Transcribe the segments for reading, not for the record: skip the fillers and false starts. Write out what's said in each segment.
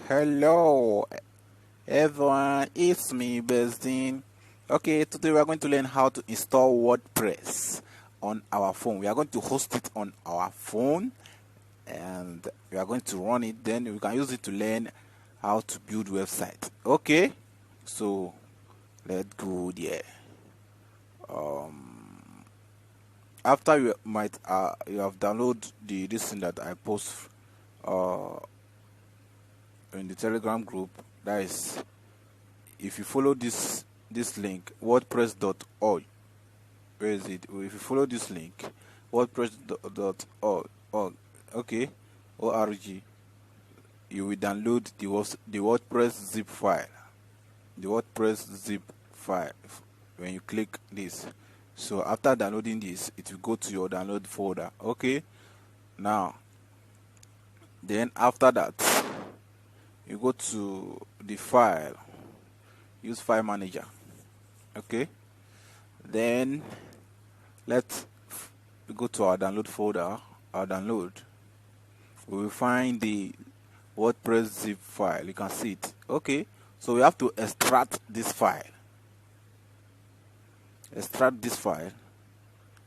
Hello everyone, it's me Bezdin. Okay, today we are going to learn how to install WordPress on our phone. We are going to host it on our phone and we are going to run it, then we can use it to learn how to build website. Okay, so let's go there. After you have downloaded this thing that I post in the Telegram group, that is, if you follow this link, wordpress.org, where is it? If you follow this link, wordpress.org, okay, org, you will download the WordPress zip file. The WordPress zip file. When you click this, so after downloading this, it will go to your download folder. Okay, now then after that, you go to the file, use file manager. Okay, then let's go to our download folder. Our download, we will find the WordPress zip file. You can see it. Okay, so we have to extract this file. Extract this file.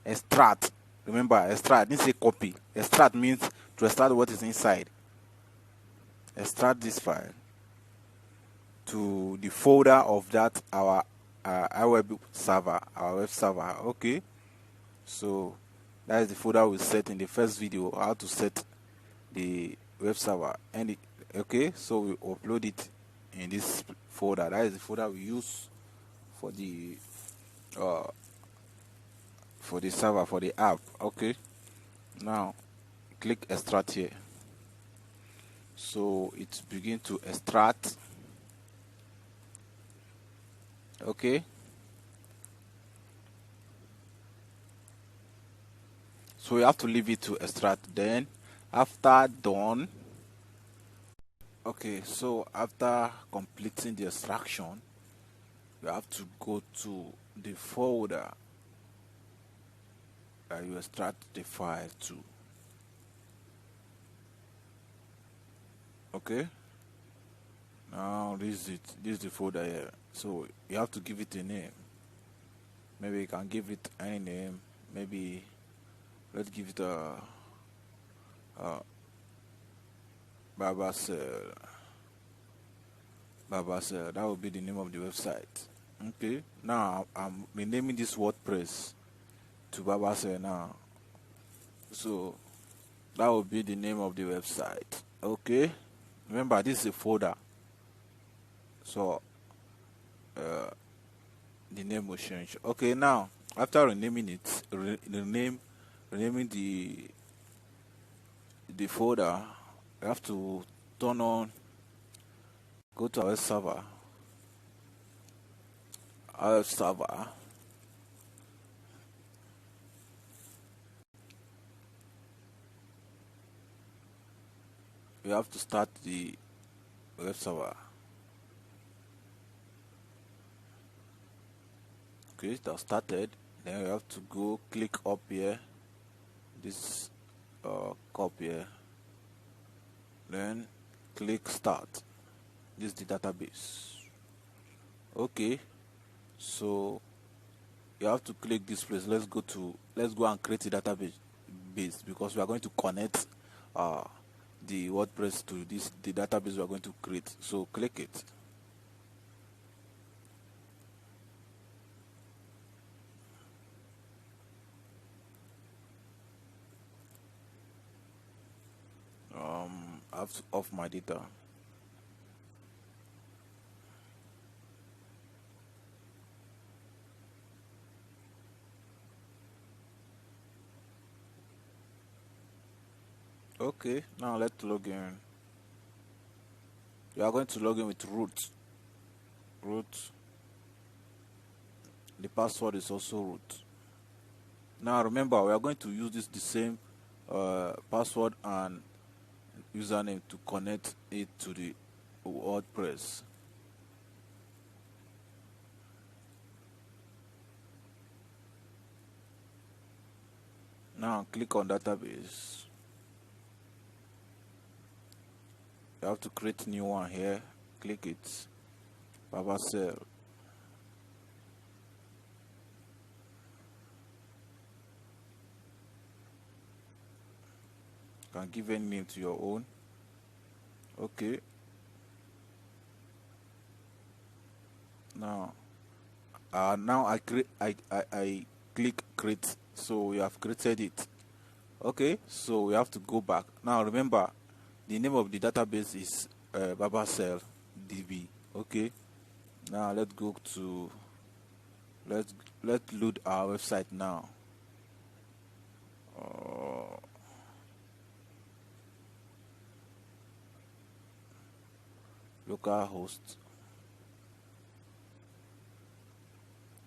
Extract, remember, extract, didn't say copy. Extract means to extract what is inside. Extract this file to the folder of that our web server, our web server. Okay, so that is the folder we set in the first video, how to set the web server. And okay, so we upload it in this folder. That is the folder we use for the server, for the app. Okay, now click extract here, so it begin to extract. Okay, so we have to leave it to extract. Then after done, okay, so after completing the extraction, you have to go to the folder that you extract the file to. Okay, now this is the folder here, so you have to give it a name. Maybe you can give it any name. Maybe let's give it a Babacell. That will be the name of the website. Okay, now I'm renaming this WordPress to Babacell now, so that will be the name of the website. Okay, remember this is a folder, so the name will change. Okay, now after renaming it, renaming the folder, you have to turn on, go to our server. Our server, you have to start the web server. Okay, it has started. Then you have to go click up here, this cup here, then click start. This is the database. Okay, so you have to click this place. Let's go and create a database because we are going to connect the WordPress to the database we are going to create. So click it. I have to off my data. Okay, now let's log in. You are going to log in with root. The password is also root. Now remember, we are going to use the same password and username to connect it to the WordPress. Now click on database. You have to create new one here. Click it. Baba Cell. You can give any name to your own. Okay. Now now I click create, so we have created it. Okay, so we have to go back. Now remember, the name of the database is Baba Cell DB. Okay, now let's go to let's load our website now. Localhost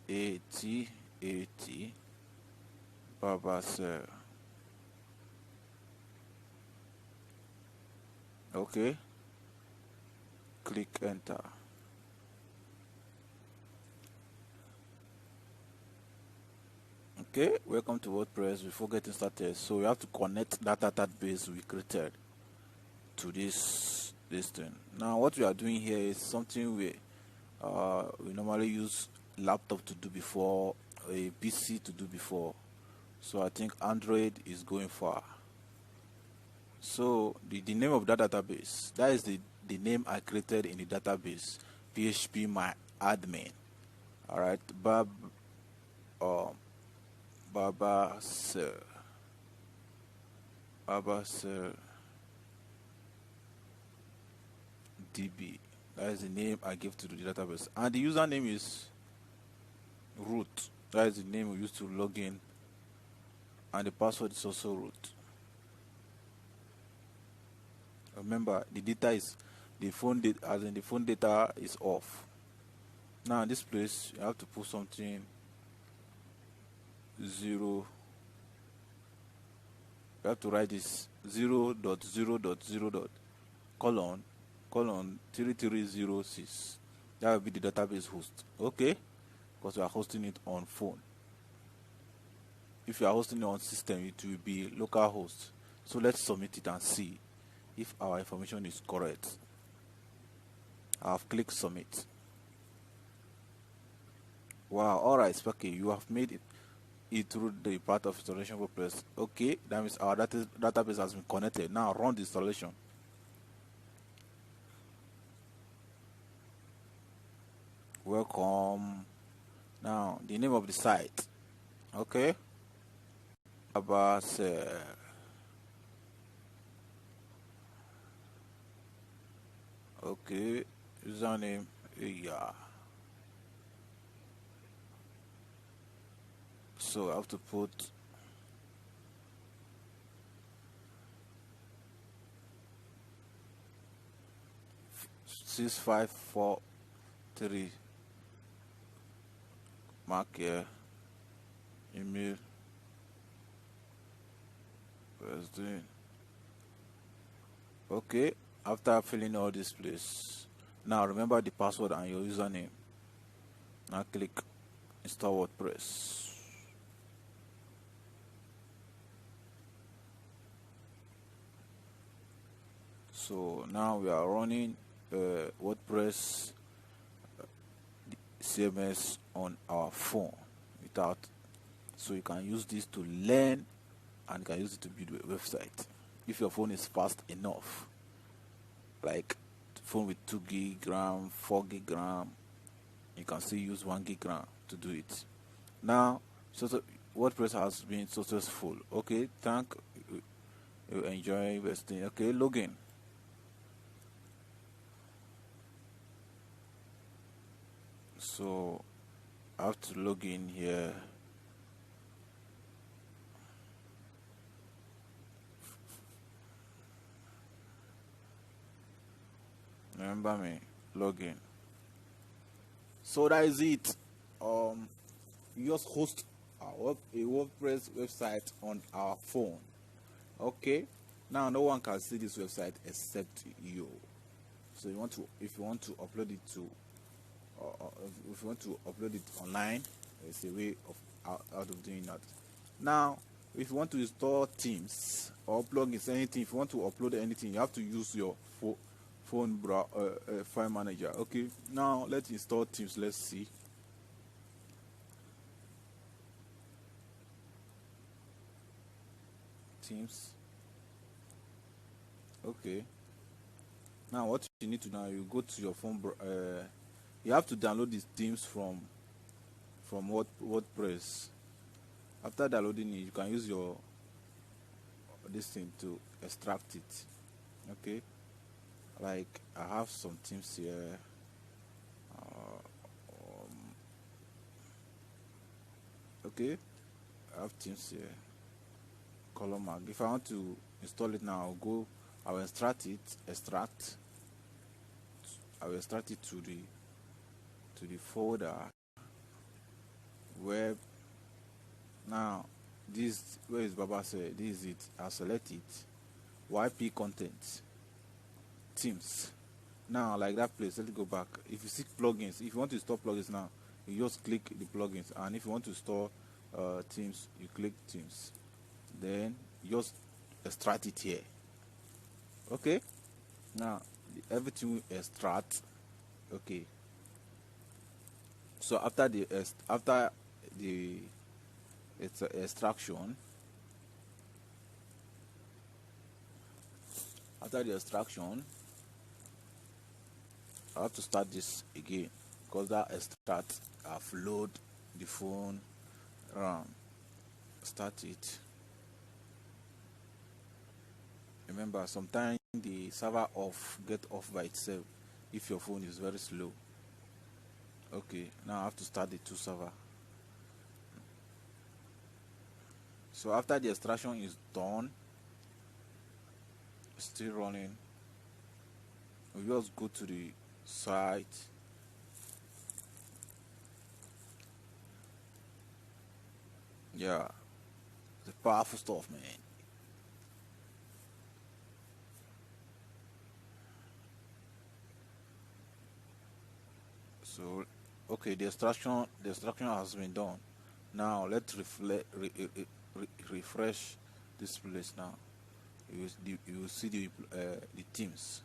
8080 Baba Cell. Okay, click enter. Okay, welcome to WordPress. Before getting started, so we have to connect that database we created to this thing. Now what we are doing here is something we normally use laptop to do before, a PC to do before. So I think Android is going far. So the name of that database, that is the name I created in the database, PHP my admin. All right, Baba Cell DB. That is the name I give to the database, and the username is root. That is the name we used to log in, and the password is also root. Remember, the data is the phone data, as in the phone data is off. Now in this place, you have to put something 0. You have to write this 0.0.0. colon 3306. That will be the database host. Okay, because we are hosting it on phone. If you are hosting it on system, it will be localhost. So let's submit it and see if our information is correct. I have clicked submit. Wow, alright, okay, you have made it through the part of installation WordPress. Okay, that means our database has been connected. Now run the installation. Welcome. Now the name of the site. Okay, Baba Cell. Okay, username, yeah. So I have to put 6543. Mark here. Email. President. Okay, after filling all this place, now remember the password and your username. Now click install WordPress. So now we are running WordPress CMS on our phone without, so you can use this to learn and you can use it to build a website if your phone is fast enough, like phone with 2 gig RAM, 4 gig RAM. You can still use 1 gig RAM to do it. Now so WordPress has been successful. Okay, thank you, enjoy investing. Okay, login. So I have to log in here. Remember me, login. So that is it. We just host a WordPress website on our phone. Okay. Now no one can see this website except you. So if you want to upload it to, if you want to upload it online, there's a way of out of doing that. Now, if you want to install themes or plugins, anything, if you want to upload anything, you have to use your file manager. Okay, now let's install Teams. Let's see. Teams. Okay, now what you need to now, you go to your phone. You have to download these Teams from WordPress. After downloading it, you can use your this thing to extract it. Okay, like I have some Teams here. Okay, I have Teams here. Column mark. If I want to install it now, I will extract it. I will extract it to the folder where. Now this, where is Baba say this is it. I'll select it. YP content Teams. Now like that place, let's go back. If you see plugins, if you want to install plugins now, you just click the plugins, and if you want to store Teams, you click Teams, then you just extract it here. Okay, now everything will extract. Okay, so after the extraction, I have to start this again, because that extract I've load the phone RAM. Start it. Remember, sometimes the server get off by itself if your phone is very slow. Okay, now I have to start the two server. So after the extraction is done, still running, we just go to the site. Yeah, the powerful stuff, man. So okay, the extraction has been done. Now let's refresh this place. Now you will see the Teams.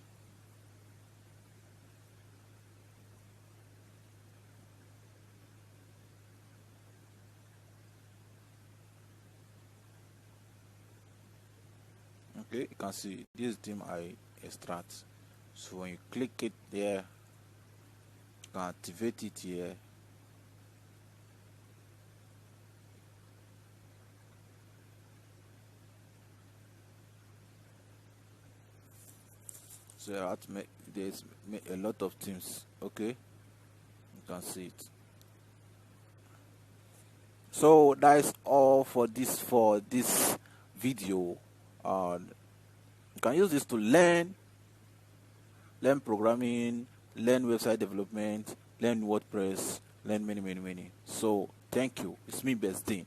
Okay, you can see this is Team I extract. So when you click it there, you can activate it here. So I have to there's a lot of Teams. Okay, you can see it. So that is all for this video. You can use this to learn programming, learn website development, learn WordPress, learn many. So thank you. It's me, Best Dean.